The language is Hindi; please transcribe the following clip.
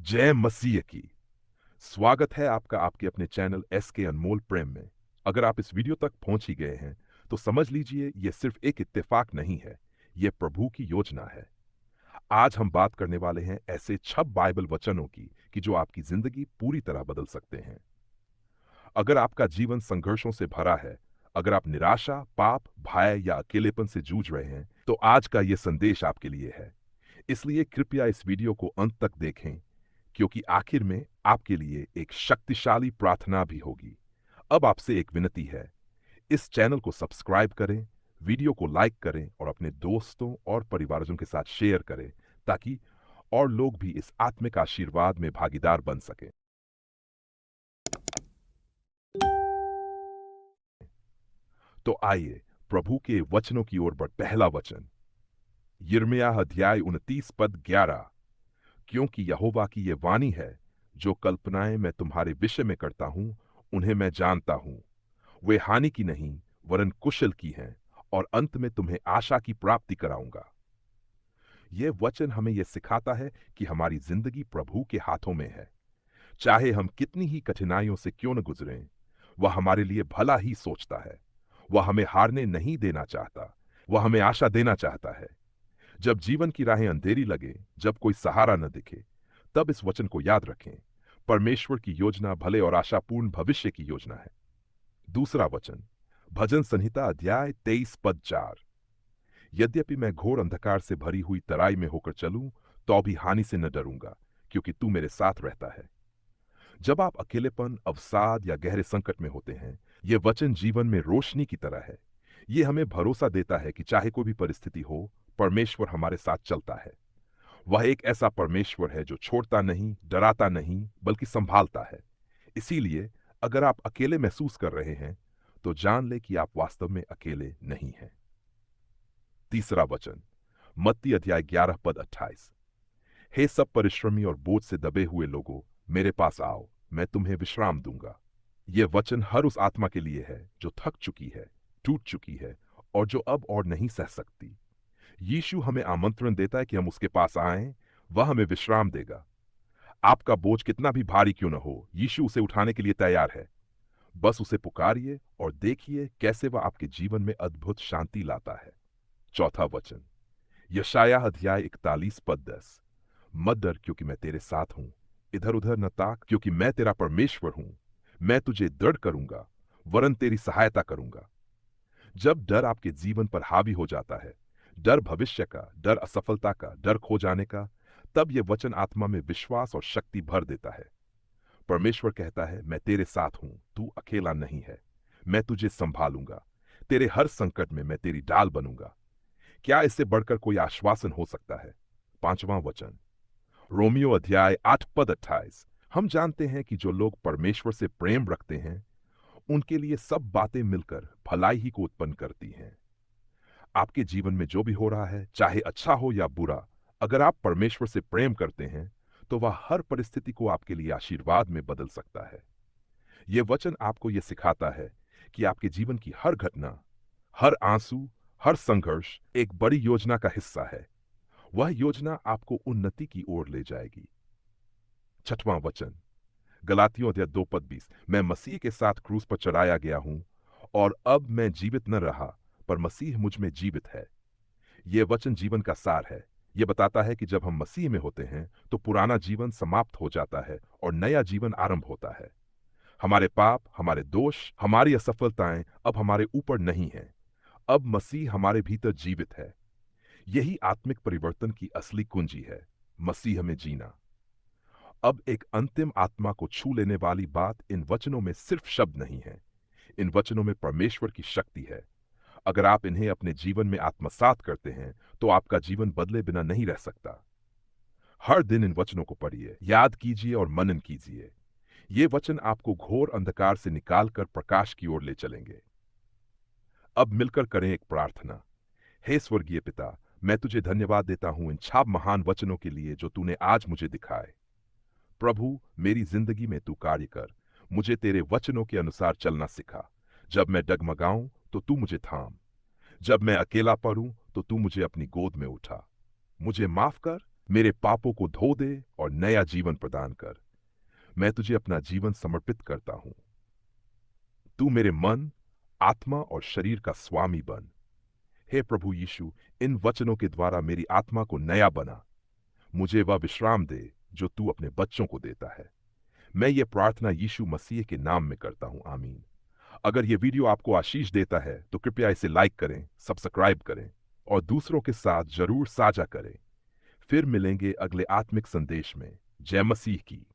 जय मसीह की। स्वागत है आपका आपके अपने चैनल एस के अनमोल प्रेम में। अगर आप इस वीडियो तक पहुंच ही गए हैं तो समझ लीजिए यह सिर्फ एक इत्तेफाक नहीं है, यह प्रभु की योजना है। आज हम बात करने वाले हैं ऐसे 6 बाइबल वचनों की कि जो आपकी जिंदगी पूरी तरह बदल सकते हैं। अगर आपका जीवन संघर्षों से भरा है, अगर आप निराशा, पाप, भय या अकेलेपन से जूझ रहे हैं, तो आज का यह संदेश आपके लिए है। इसलिए कृपया इस वीडियो को अंत तक देखें, क्योंकि आखिर में आपके लिए एक शक्तिशाली प्रार्थना भी होगी। अब आपसे एक विनती है, इस चैनल को सब्सक्राइब करें, वीडियो को लाइक करें और अपने दोस्तों और परिवारजनों के साथ शेयर करें, ताकि और लोग भी इस आत्मिक आशीर्वाद में भागीदार बन सकें। तो आइए प्रभु के वचनों की ओर बढ़। पहला वचन, यिर्मयाह अध्याय 29 पद 11। क्योंकि यहोवा की ये वाणी है, जो कल्पनाएं मैं तुम्हारे विषय में करता हूं, उन्हें मैं जानता हूं। वे हानि की नहीं वरन कुशल की हैं, और अंत में तुम्हें आशा की प्राप्ति कराऊंगा। यह वचन हमें यह सिखाता है कि हमारी जिंदगी प्रभु के हाथों में है। चाहे हम कितनी ही कठिनाइयों से क्यों न गुजरें, वह हमारे लिए भला ही सोचता है। वह हमें हारने नहीं देना चाहता, वह हमें आशा देना चाहता है। जब जीवन की राहें अंधेरी लगे, जब कोई सहारा न दिखे, तब इस वचन को याद रखें। परमेश्वर की योजना भले और आशापूर्ण भविष्य की योजना है। दूसरा वचन, भजन संहिता अध्याय 23 पद 4। यद्यपि मैं घोर अंधकार से भरी हुई तराई में होकर चलूं, तो भी हानि से न डरूंगा, क्योंकि तू मेरे साथ रहता है। जब आप अकेलेपन, अवसाद या गहरे संकट में होते हैं, यह वचन जीवन में रोशनी की तरह है। यह हमें भरोसा देता है कि चाहे कोई भी परिस्थिति हो, परमेश्वर हमारे साथ चलता है। वह एक ऐसा परमेश्वर है जो छोड़ता नहीं, डराता नहीं, बल्कि संभालता है। इसीलिए अगर आप अकेले महसूस कर रहे हैं, तो जान ले कि आप वास्तव में अकेले नहीं हैं। तीसरा वचन, मत्ती अध्याय 11 पद 28। हे सब परिश्रमी और बोझ से दबे हुए लोगों, मेरे पास आओ, मैं तुम्हें विश्राम दूंगा। यह वचन हर उस आत्मा के लिए है जो थक चुकी है, टूट चुकी है और जो अब और नहीं सह सकती। यीशु हमें आमंत्रण देता है कि हम उसके पास आएं, वह हमें विश्राम देगा। आपका बोझ कितना भी भारी क्यों न हो, यीशु उसे उठाने के लिए तैयार है। बस उसे पुकारिए और देखिए कैसे वह आपके जीवन में अद्भुत शांति लाता है। चौथा वचन, यशायाह अध्याय 41 पद 10। मत डर, क्योंकि मैं तेरे साथ हूं। इधर उधर न ताक, क्योंकि मैं तेरा परमेश्वर हूं। मैं तुझे दृढ़ करूंगा, वरन तेरी सहायता करूंगा। जब डर आपके जीवन पर हावी हो जाता है, डर भविष्य का, डर असफलता का, डर खो जाने का, तब यह वचन आत्मा में विश्वास और शक्ति भर देता है। परमेश्वर कहता है, मैं तेरे साथ हूं, तू अकेला नहीं है। मैं तुझे संभालूंगा, तेरे हर संकट में मैं तेरी ढाल बनूंगा। क्या इससे बढ़कर कोई आश्वासन हो सकता है? पांचवां वचन, रोमियो अध्याय 8 पद 28। हम जानते हैं कि जो लोग परमेश्वर से प्रेम रखते हैं, उनके लिए सब बातें मिलकर भलाई ही को उत्पन्न करती हैं। आपके जीवन में जो भी हो रहा है, चाहे अच्छा हो या बुरा, अगर आप परमेश्वर से प्रेम करते हैं, तो वह हर परिस्थिति को आपके लिए आशीर्वाद में बदल सकता है। यह वचन आपको यह सिखाता है कि आपके जीवन की हर घटना, हर आंसू, हर संघर्ष एक बड़ी योजना का हिस्सा है। वह योजना आपको उन्नति की ओर ले जाएगी। छठवां वचन, गलातियों अध्याय 2 पद 20। मैं मसीह के साथ क्रूस पर चढ़ाया गया हूं, और अब मैं जीवित न रहा, पर मसीह मुझ में जीवित है। यह वचन जीवन का सार है। यह बताता है कि जब हम मसीह में होते हैं, तो पुराना जीवन समाप्त हो जाता है और नया जीवन आरंभ होता है। हमारे पाप, हमारे दोष, हमारी असफलताएं अब हमारे ऊपर नहीं हैं। अब मसीह हमारे भीतर जीवित है। यही आत्मिक परिवर्तन की असली कुंजी है, मसीह में जीना। अब एक अंतिम आत्मा को छू लेने वाली बात इन वचनों में सिर्फ शब्द नहीं है, इन वचनों में परमेश्वर की शक्ति है। अगर आप इन्हें अपने जीवन में आत्मसात करते हैं, तो आपका जीवन बदले बिना नहीं रह सकता। हर दिन इन वचनों को पढ़िए, याद कीजिए और मनन कीजिए। ये वचन आपको घोर अंधकार से निकालकर प्रकाश की ओर ले चलेंगे। अब मिलकर करें एक प्रार्थना। हे स्वर्गीय पिता, मैं तुझे धन्यवाद देता हूं इन छाप महान वचनों के लिए जो तूने आज मुझे दिखाए। प्रभु, मेरी जिंदगी में तू कार्य कर, मुझे तेरे वचनों के अनुसार चलना सिखा। जब मैं डगमगाऊं तो तू मुझे थाम, जब मैं अकेला पड़ूं तो तू मुझे अपनी गोद में उठा। मुझे माफ कर, मेरे पापों को धो दे और नया जीवन प्रदान कर। मैं तुझे अपना जीवन समर्पित करता हूं। तू मेरे मन, आत्मा और शरीर का स्वामी बन। हे प्रभु यीशु, इन वचनों के द्वारा मेरी आत्मा को नया बना। मुझे वह विश्राम दे जो तू अपने बच्चों को देता है। मैं ये प्रार्थना यीशु मसीह के नाम में करता हूं, आमीन। अगर ये वीडियो आपको आशीष देता है तो कृपया इसे लाइक करें, सब्सक्राइब करें और दूसरों के साथ जरूर साझा करें। फिर मिलेंगे अगले आत्मिक संदेश में। जय मसीह की।